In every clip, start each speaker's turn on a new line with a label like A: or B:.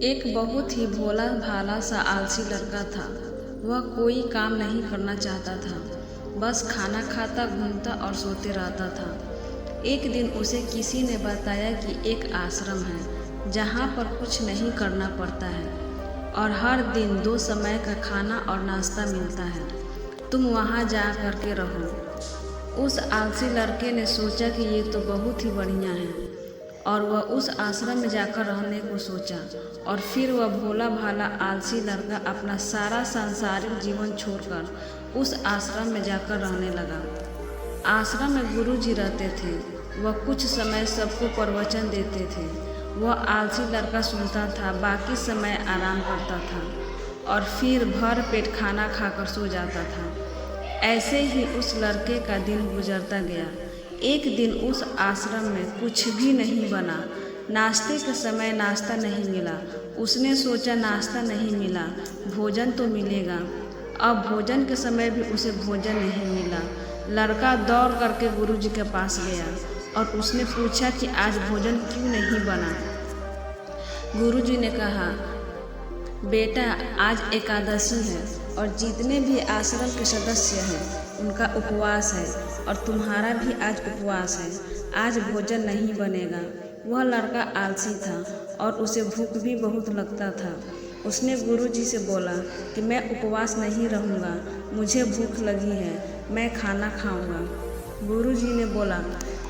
A: एक बहुत ही भोला भाला सा आलसी लड़का था। वह कोई काम नहीं करना चाहता था, बस खाना खाता, घूमता और सोते रहता था। एक दिन उसे किसी ने बताया कि एक आश्रम है जहाँ पर कुछ नहीं करना पड़ता है और हर दिन 2 समय का खाना और नाश्ता मिलता है। तुम वहाँ जा कर के रहो। उस आलसी लड़के ने सोचा कि ये तो बहुत ही बढ़िया है और वह उस आश्रम में जाकर रहने को सोचा। और फिर वह भोला भाला आलसी लड़का अपना सारा सांसारिक जीवन छोड़कर उस आश्रम में जाकर रहने लगा। आश्रम में गुरुजी रहते थे। वह कुछ समय सबको प्रवचन देते थे। वह आलसी लड़का सुनता था, बाकी समय आराम करता था और फिर भर पेट खाना खाकर सो जाता था। ऐसे ही उस लड़के का दिन गुजरता गया। एक दिन उस आश्रम में कुछ भी नहीं बना। नाश्ते के समय नाश्ता नहीं मिला। उसने सोचा नाश्ता नहीं मिला, भोजन तो मिलेगा। अब भोजन के समय भी उसे भोजन नहीं मिला। लड़का दौड़ करके गुरुजी के पास गया और उसने पूछा कि आज भोजन क्यों नहीं बना। गुरुजी ने कहा, बेटा आज एकादशी है और जितने भी आश्रम के सदस्य हैं उनका उपवास है और तुम्हारा भी आज उपवास है। आज भोजन नहीं बनेगा। वह लड़का आलसी था और उसे भूख भी बहुत लगता था। उसने गुरुजी से बोला कि मैं उपवास नहीं रहूँगा, मुझे भूख लगी है, मैं खाना खाऊँगा। गुरुजी ने बोला,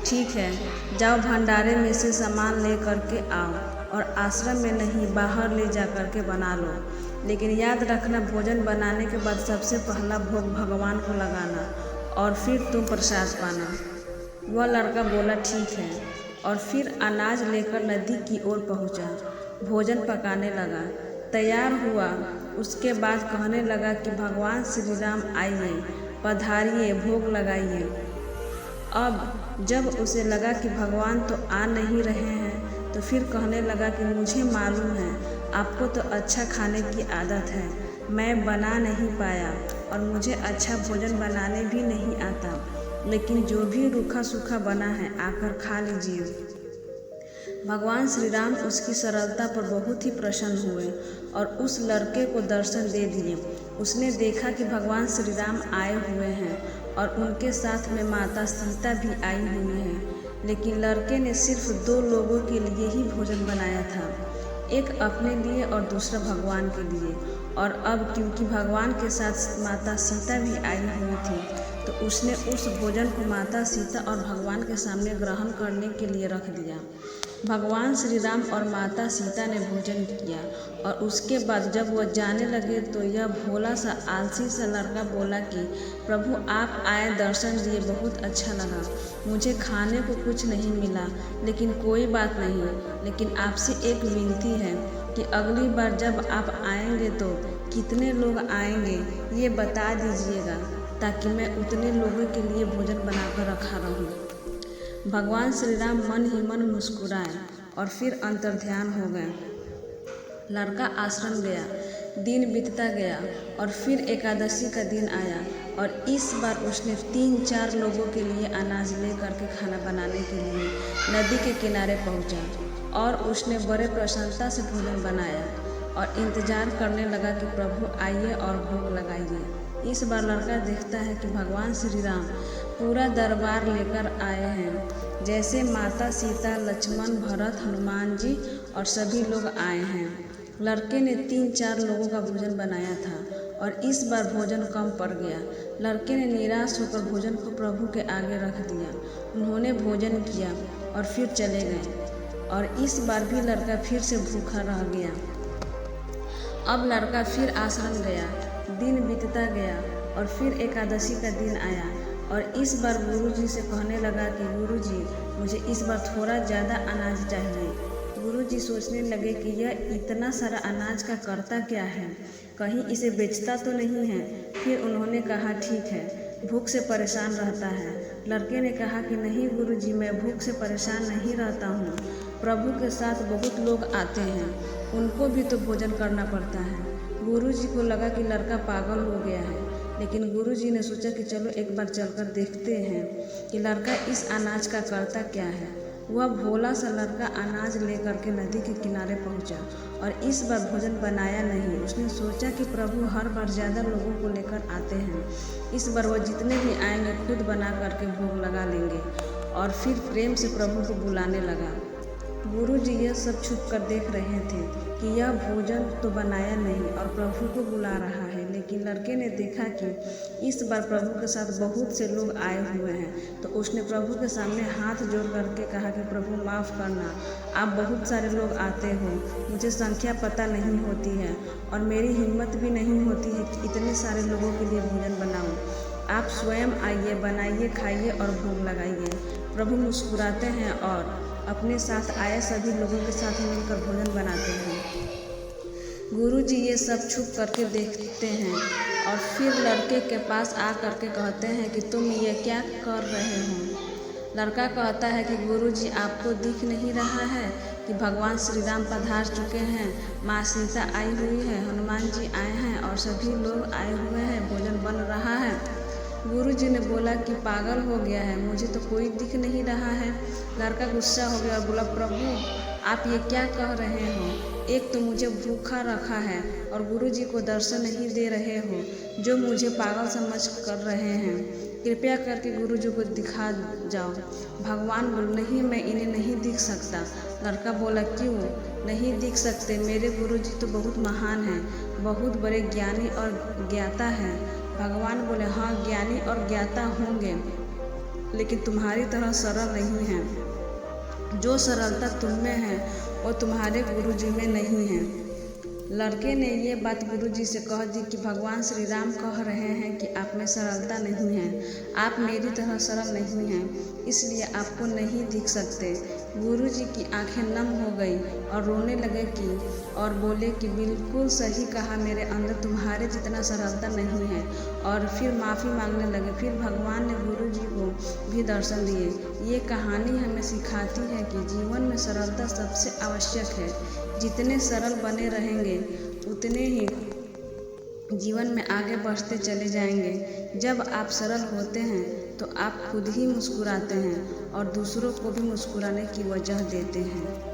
A: ठीक है, जाओ भंडारे में से सामान ले करके आओ और आश्रम में नहीं बाहर ले जा कर के बना लो, लेकिन याद रखना भोजन बनाने के बाद सबसे पहला भोग भगवान को लगाना और फिर तुम प्रसाद पाना। वह लड़का बोला ठीक है और फिर अनाज लेकर नदी की ओर पहुंचा। भोजन पकाने लगा, तैयार हुआ। उसके बाद कहने लगा कि भगवान श्री राम आइए, पधारिए, भोग लगाइए। अब जब उसे लगा कि भगवान तो आ नहीं रहे हैं तो फिर कहने लगा कि मुझे मालूम है आपको तो अच्छा खाने की आदत है, मैं बना नहीं पाया और मुझे अच्छा भोजन बनाने भी नहीं आता, लेकिन जो भी रूखा सूखा बना है आकर खा लीजिए। भगवान श्री राम उसकी सरलता पर बहुत ही प्रसन्न हुए और उस लड़के को दर्शन दे दिए। उसने देखा कि भगवान श्री राम आए हुए हैं और उनके साथ में माता सीता भी आई हुई हैं, लेकिन लड़के ने सिर्फ 2 लोगों के लिए ही भोजन बनाया था, एक अपने लिए और दूसरा भगवान के लिए। और अब क्योंकि भगवान के साथ माता सीता भी आई हुई थी तो उसने उस भोजन को माता सीता और भगवान के सामने ग्रहण करने के लिए रख दिया। भगवान श्री राम और माता सीता ने भोजन किया और उसके बाद जब वह जाने लगे तो यह भोला सा आलसी सा लड़का बोला कि प्रभु आप आए, दर्शन दिए, बहुत अच्छा लगा। मुझे खाने को कुछ नहीं मिला, लेकिन कोई बात नहीं, लेकिन आपसे एक विनती है कि अगली बार जब आप आएंगे तो कितने लोग आएंगे ये बता दीजिएगा ताकि मैं उतने लोगों के लिए भोजन बनाकर रखा रहूं। भगवान श्री राम मन ही मन मुस्कुराए और फिर अंतर्ध्यान हो गए। लड़का आश्रम गया, दिन बीतता गया और फिर एकादशी का दिन आया और इस बार उसने 3-4 लोगों के लिए अनाज ले करके खाना बनाने के लिए नदी के किनारे पहुंचा और उसने बड़े प्रसन्नता से भोजन बनाया और इंतजार करने लगा कि प्रभु आइए और भोग लगाइए। इस बार लड़का देखता है कि भगवान श्री राम पूरा दरबार लेकर आए हैं, जैसे माता सीता, लक्ष्मण, भरत, हनुमान जी और सभी लोग आए हैं। लड़के ने 3-4 लोगों का भोजन बनाया था और इस बार भोजन कम पड़ गया। लड़के ने निराश होकर भोजन को प्रभु के आगे रख दिया। उन्होंने भोजन किया और फिर चले गए और इस बार भी लड़का फिर से भूखा रह गया। अब लड़का फिर आश्रम गया, दिन बीतता गया और फिर एकादशी का दिन आया और इस बार गुरुजी से कहने लगा कि गुरुजी मुझे इस बार थोड़ा ज़्यादा अनाज चाहिए। गुरुजी सोचने लगे कि यह इतना सारा अनाज का करता क्या है, कहीं इसे बेचता तो नहीं है। फिर उन्होंने कहा ठीक है, भूख से परेशान रहता है। लड़के ने कहा कि नहीं गुरुजी, मैं भूख से परेशान नहीं रहता हूँ, प्रभु के साथ बहुत लोग आते हैं, उनको भी तो भोजन करना पड़ता है। गुरुजी को लगा कि लड़का पागल हो गया है, लेकिन गुरुजी ने सोचा कि चलो एक बार चलकर देखते हैं कि लड़का इस अनाज का करता क्या है। वह भोला सा लड़का अनाज लेकर के नदी के किनारे पहुंचा और इस बार भोजन बनाया नहीं। उसने सोचा कि प्रभु हर बार ज़्यादा लोगों को लेकर आते हैं, इस बार वह जितने भी आएंगे खुद बना करके भोग लगा लेंगे। और फिर प्रेम से प्रभु को बुलाने लगा। गुरुजी यह सब छुप कर देख रहे थे कि यह भोजन तो बनाया नहीं और प्रभु को बुला रहा है, लेकिन लड़के ने देखा कि इस बार प्रभु के साथ बहुत से लोग आए हुए हैं, तो उसने प्रभु के सामने हाथ जोड़ करके कहा कि प्रभु माफ़ करना, आप बहुत सारे लोग आते हो, मुझे संख्या पता नहीं होती है और मेरी हिम्मत भी नहीं होती है कि इतने सारे लोगों के लिए भोजन बनाऊं। आप स्वयं आइए, बनाइए, खाइए और भोग लगाइए। प्रभु मुस्कुराते हैं और अपने साथ आए सभी लोगों के साथ मिलकर भोजन बनाते हैं। गुरुजी ये सब छुप करके देखते हैं और फिर लड़के के पास आ करके कहते हैं कि तुम ये क्या कर रहे हो। लड़का कहता है कि गुरुजी आपको दिख नहीं रहा है कि भगवान श्री राम पधार चुके हैं, माँ सीता आई हुई है, हनुमान जी आए हैं और सभी लोग आए हुए हैं, भोजन बन रहा है। गुरुजी ने बोला कि पागल हो गया है, मुझे तो कोई दिख नहीं रहा है। लड़का गुस्सा हो गया और बोला प्रभु आप ये क्या कह रहे हो, एक तो मुझे भूखा रखा है और गुरुजी को दर्शन नहीं दे रहे हो, जो मुझे पागल समझ कर रहे हैं। कृपया करके गुरुजी को दिखा जाओ। भगवान बोले नहीं, मैं इन्हें नहीं दिख सकता। लड़का बोला क्यों नहीं दिख सकते, मेरे गुरुजी तो बहुत महान हैं, बहुत बड़े ज्ञानी और ज्ञाता हैं। भगवान बोले हाँ ज्ञानी और ज्ञाता होंगे, लेकिन तुम्हारी तरह सरल नहीं है। जो सरलता तुम में है वो तुम्हारे गुरुजी में नहीं है। लड़के ने ये बात गुरुजी से कह दी कि भगवान श्री राम कह रहे हैं कि आप में सरलता नहीं है, आप मेरी तरह सरल नहीं हैं, इसलिए आपको नहीं दिख सकते। गुरुजी की आंखें नम हो गई और रोने लगे कि और बोले कि बिल्कुल सही कहा, मेरे अंदर तुम्हारे जितना सरलता नहीं है, और फिर माफ़ी मांगने लगे। फिर भगवान ने गुरुजी को भी दर्शन दिए। ये कहानी हमें सिखाती है कि जीवन में सरलता सबसे आवश्यक है। जितने सरल बने रहेंगे उतने ही जीवन में आगे बढ़ते चले जाएंगे। जब आप सरल होते हैं तो आप खुद ही मुस्कुराते हैं और दूसरों को भी मुस्कुराने की वजह देते हैं।